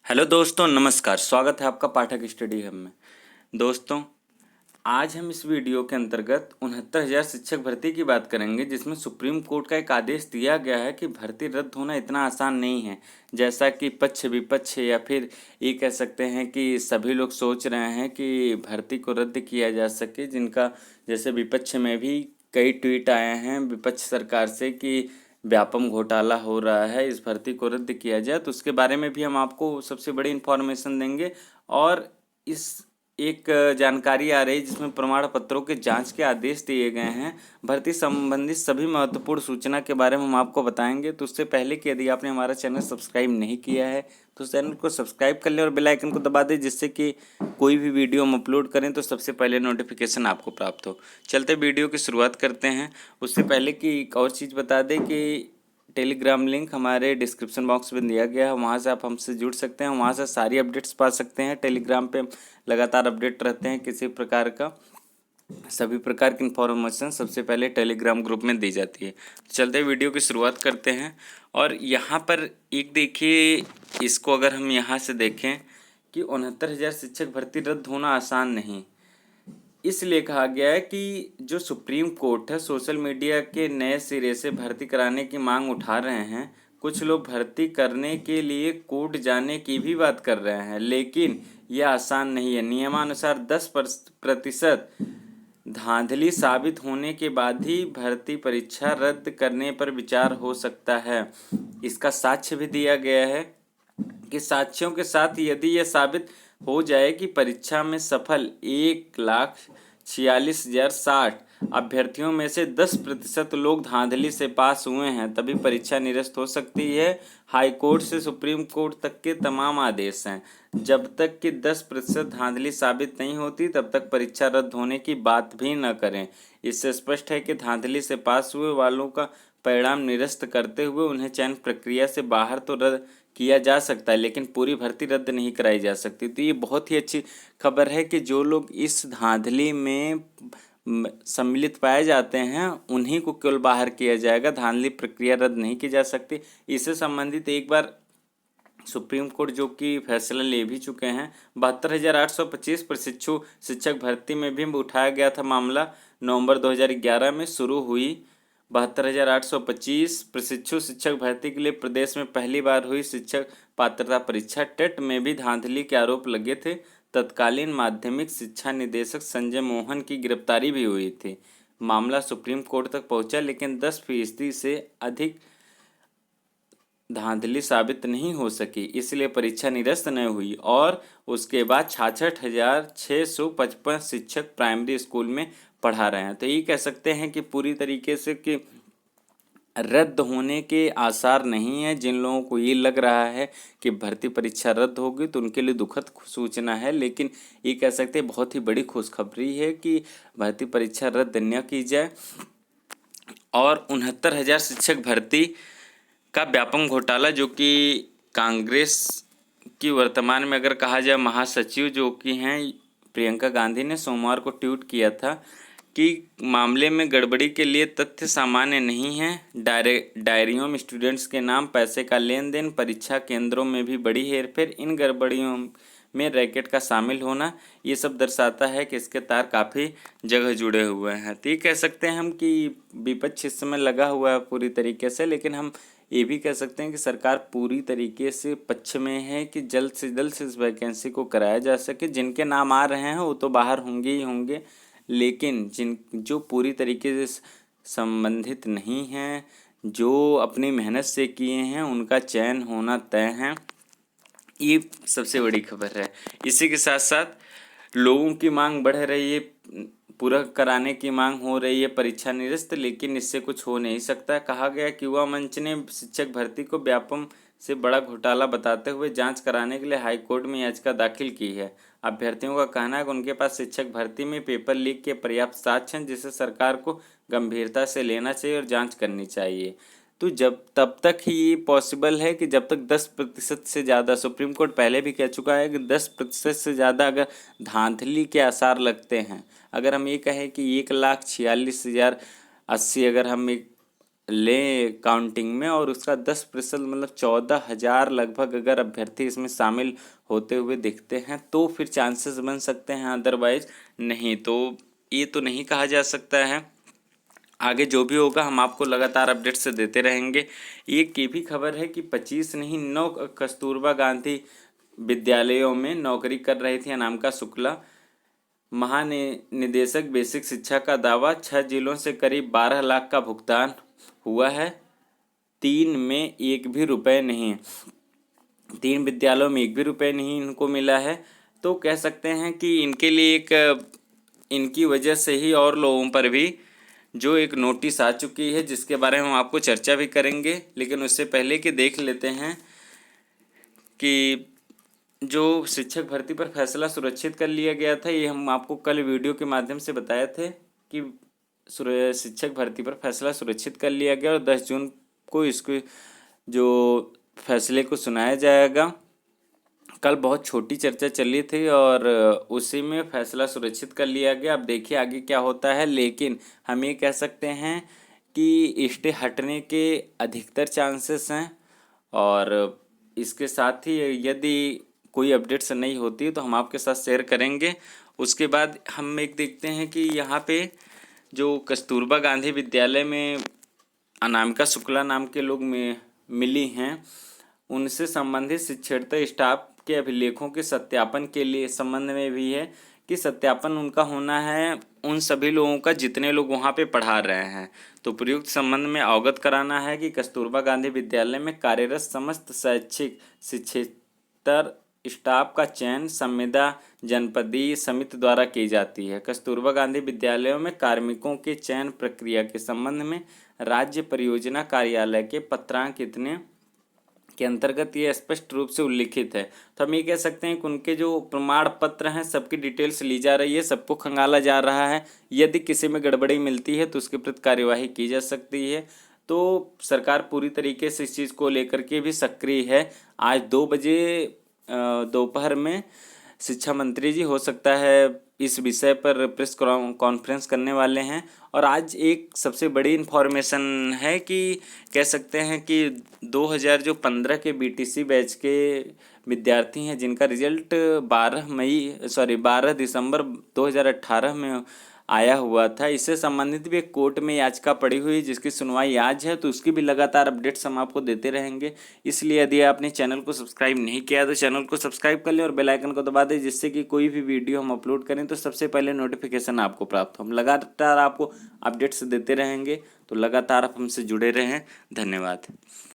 Hello दोस्तों, नमस्कार। स्वागत है आपका पाठक स्टडी हब में। दोस्तों, आज हम इस वीडियो के अंतर्गत 69,000 शिक्षक भर्ती की बात करेंगे, जिसमें सुप्रीम कोर्ट का एक आदेश दिया गया है कि भर्ती रद्द होना इतना आसान नहीं है जैसा कि पक्ष विपक्ष या फिर ये कह सकते हैं कि सभी लोग सोच रहे हैं कि भर्ती को रद्द किया जा सके। जिनका जैसे विपक्ष में भी कई ट्वीट आए हैं विपक्ष सरकार से कि व्यापम घोटाला हो रहा है, इस भर्ती को रद्द किया जाए। तो उसके बारे में भी हम आपको सबसे बड़ी इन्फॉर्मेशन देंगे। और इस एक जानकारी आ रही है जिसमें प्रमाण पत्रों के जांच के आदेश दिए गए हैं। भर्ती संबंधित सभी महत्वपूर्ण सूचना के बारे में हम आपको बताएंगे। तो उससे पहले कि यदि आपने हमारा चैनल सब्सक्राइब नहीं किया है तो चैनल को सब्सक्राइब कर लें और बेल आइकन को दबा दें, जिससे कि कोई भी वीडियो हम अपलोड करें तो सबसे पहले नोटिफिकेशन आपको प्राप्त हो। चलते वीडियो की शुरुआत करते हैं। उससे पहले कि एक और चीज़ बता दें कि टेलीग्राम लिंक हमारे डिस्क्रिप्शन बॉक्स में दिया गया है, वहाँ से आप हमसे जुड़ सकते हैं, वहाँ से सारी अपडेट्स पा सकते हैं। टेलीग्राम पे लगातार अपडेट रहते हैं, किसी प्रकार का सभी प्रकार की इन्फॉर्मेशन सबसे पहले टेलीग्राम ग्रुप में दी जाती है। चलते वीडियो की शुरुआत करते हैं। और यहाँ पर एक देखिए, इसको अगर हम यहाँ से देखें कि 69,000 शिक्षक भर्ती रद्द होना आसान नहीं, इसलिए कहा गया है कि जो सुप्रीम कोर्ट है सोशल मीडिया के नए सिरे से भर्ती कराने की मांग उठा रहे हैं। कुछ लोग भर्ती करने के लिए कोर्ट जाने की भी बात कर रहे हैं, लेकिन यह आसान नहीं है। नियमानुसार 10% धांधली साबित होने के बाद ही भर्ती परीक्षा रद्द करने पर विचार हो सकता है। इसका साक्ष्य भी दिया गया है कि साक्ष्यों के साथ यदि यह साबित हो जाए कि परीक्षा में सफल 1,46,060 अभ्यर्थियों में से 10% लोग धांधली से पास हुए हैं, तभी परीक्षा निरस्त हो सकती है। हाई कोर्ट से सुप्रीम कोर्ट तक के तमाम आदेश हैं। जब तक कि 10% धांधली साबित नहीं होती तब तक परीक्षा रद्द होने की बात भी न करें। इससे स्पष्ट है कि धांधली से पास हुए वालों का परिणाम निरस्त करते हुए उन्हें चयन प्रक्रिया से बाहर तो रद्द किया जा सकता है, लेकिन पूरी भर्ती रद्द नहीं कराई जा सकती। तो ये बहुत ही अच्छी खबर है कि जो लोग इस धांधली में सम्मिलित पाए जाते हैं उन्हीं को केवल बाहर किया जाएगा, धांधली प्रक्रिया रद्द नहीं की जा सकती। इससे संबंधित एक बार सुप्रीम कोर्ट जो कि फैसला ले भी चुके हैं। 72,825 प्रशिक्षु शिक्षक भर्ती में भी उठाया गया था मामला। नवंबर 2011 में शुरू हुई 72,825 प्रशिक्षु शिक्षक भर्ती के लिए प्रदेश में पहली बार हुई शिक्षक पात्रता परीक्षा टेट में भी धांधली के आरोप लगे थे। तत्कालीन माध्यमिक शिक्षा निदेशक संजय मोहन की गिरफ्तारी भी हुई थी। मामला सुप्रीम कोर्ट तक पहुंचा, लेकिन 10% से अधिक धांधली साबित नहीं हो सकी, इसलिए परीक्षा निरस्त न हुई। और उसके बाद 66,655 शिक्षक प्राइमरी स्कूल में पढ़ा रहे हैं। तो ये कह सकते हैं कि पूरी तरीके से कि रद्द होने के आसार नहीं है। जिन लोगों को ये लग रहा है कि भर्ती परीक्षा रद्द होगी तो उनके लिए दुखद सूचना है, लेकिन ये कह सकते हैं बहुत ही बड़ी खुशखबरी है कि भर्ती परीक्षा रद्द न की जाए। और 69,000 शिक्षक भर्ती का व्यापम घोटाला, जो कि कांग्रेस की वर्तमान में अगर कहा जाए महासचिव जो कि हैं प्रियंका गांधी ने सोमवार को ट्वीट किया था कि मामले में गड़बड़ी के लिए तथ्य सामान्य नहीं है। डायरियों में स्टूडेंट्स के नाम, पैसे का लेन देन, परीक्षा केंद्रों में भी बड़ी हेरफेर, इन गड़बड़ियों में रैकेट का शामिल होना, ये सब दर्शाता है कि इसके तार काफ़ी जगह जुड़े हुए हैं। तो ये कह सकते हैं हम कि विपक्ष इस समय लगा हुआ है पूरी तरीके से, लेकिन हम ये भी कह सकते हैं कि सरकार पूरी तरीके से पक्ष में है कि जल्द से जल्द इस वैकेंसी को कराया जा सके। जिनके नाम आ रहे हैं वो तो बाहर होंगे ही होंगे, लेकिन जो पूरी तरीके से संबंधित नहीं हैं, जो अपनी मेहनत से किए हैं, उनका चयन होना तय है। ये सबसे बड़ी खबर है। इसी के साथ साथ लोगों की मांग बढ़ रही है, पूरा कराने की मांग हो रही है परीक्षा निरस्त, लेकिन इससे कुछ हो नहीं सकता। कहा गया कि युवा मंच ने शिक्षक भर्ती को व्यापम से बड़ा घोटाला बताते हुए जांच कराने के लिए हाई कोर्ट में याचिका दाखिल की है। अभ्यर्थियों का कहना है कि उनके पास शिक्षक भर्ती में पेपर लीक के पर्याप्त साक्ष्य हैं, जिसे सरकार को गंभीरता से लेना चाहिए और जांच करनी चाहिए। तो जब तब तक ही ये पॉसिबल है कि जब तक 10% से ज़्यादा, सुप्रीम कोर्ट पहले भी कह चुका है कि 10% से ज़्यादा अगर धांधली के आसार लगते हैं, अगर हम ये कहें कि 1,46,080 अगर हम एक ले काउंटिंग में, और उसका 10% मतलब 14,000 लगभग अगर अभ्यर्थी इसमें शामिल होते हुए दिखते हैं तो फिर चांसेस बन सकते हैं, अदरवाइज नहीं। तो ये तो नहीं कहा जा सकता है। आगे जो भी होगा हम आपको लगातार अपडेट से देते रहेंगे। एक ये भी खबर है कि 25 नहीं 9 कस्तूरबा गांधी विद्यालयों में नौकरी कर रही थी अनामिका शुक्ला। महानिदेशक बेसिक शिक्षा का दावा, 6 जिलों से करीब 12 लाख का भुगतान हुआ है, 3 में एक भी रुपए नहीं, 3 विद्यालयों में एक भी रुपए नहीं इनको मिला है। तो कह सकते हैं कि इनके लिए एक इनकी वजह से ही और लोगों पर भी जो एक नोटिस आ चुकी है, जिसके बारे में हम आपको चर्चा भी करेंगे। लेकिन उससे पहले कि देख लेते हैं कि जो शिक्षक भर्ती पर फैसला सुरक्षित कर लिया गया था, ये हम आपको कल वीडियो के माध्यम से बताए थे कि शिक्षक भर्ती पर फैसला सुरक्षित कर लिया गया और 10 जून को इसको जो फैसले को सुनाया जाएगा। कल बहुत छोटी चर्चा चली थी और उसी में फैसला सुरक्षित कर लिया गया। अब देखिए आगे क्या होता है, लेकिन हम ये कह सकते हैं कि स्टे हटने के अधिकतर चांसेस हैं। और इसके साथ ही यदि कोई अपडेट्स नहीं होती तो हम आपके साथ शेयर करेंगे। उसके बाद हम एक देखते हैं कि यहाँ पे जो कस्तूरबा गांधी विद्यालय में अनामिका शुक्ला नाम के लोग में मिली हैं, उनसे संबंधित शिक्षेतर स्टाफ के अभिलेखों के सत्यापन के लिए संबंध में भी है कि सत्यापन उनका होना है उन सभी लोगों का जितने लोग वहाँ पे पढ़ा रहे हैं। तो प्रयुक्त संबंध में अवगत कराना है कि कस्तूरबा गांधी विद्यालय में कार्यरत समस्त शैक्षिक शिक्षेतर स्टाफ का चयन संविदा जनपदीय समिति द्वारा की जाती है। कस्तूरबा गांधी विद्यालयों में कार्मिकों के चयन प्रक्रिया के संबंध में राज्य परियोजना कार्यालय के पत्रांक इतने के अंतर्गत ये स्पष्ट रूप से उल्लिखित है। तो हम ये कह सकते हैं कि उनके जो प्रमाण पत्र हैं सबकी डिटेल्स ली जा रही है, सबको खंगाला जा रहा है। यदि किसी में गड़बड़ी मिलती है तो उसके प्रति कार्यवाही की जा सकती है। तो सरकार पूरी तरीके से इस चीज़ को लेकर के भी सक्रिय है। आज 2 बजे दोपहर में शिक्षा मंत्री जी हो सकता है इस विषय पर प्रेस कॉन्फ्रेंस करने वाले हैं। और आज एक सबसे बड़ी इन्फॉर्मेशन है कि कह सकते हैं कि 2015 के बीटीसी बैच के विद्यार्थी हैं जिनका रिजल्ट 12 दिसंबर 2018 में आया हुआ था, इससे संबंधित भी एक कोर्ट में याचिका पड़ी हुई जिसकी सुनवाई आज है। तो उसकी भी लगातार अपडेट्स हम आपको देते रहेंगे। इसलिए यदि आपने चैनल को सब्सक्राइब नहीं किया तो चैनल को सब्सक्राइब कर लें और बेल आइकन को दबा दें, जिससे कि कोई भी वीडियो हम अपलोड करें तो सबसे पहले नोटिफिकेशन आपको प्राप्त हो। हम लगातार आपको अपडेट्स देते रहेंगे, तो लगातार आप हमसे जुड़े रहें। धन्यवाद।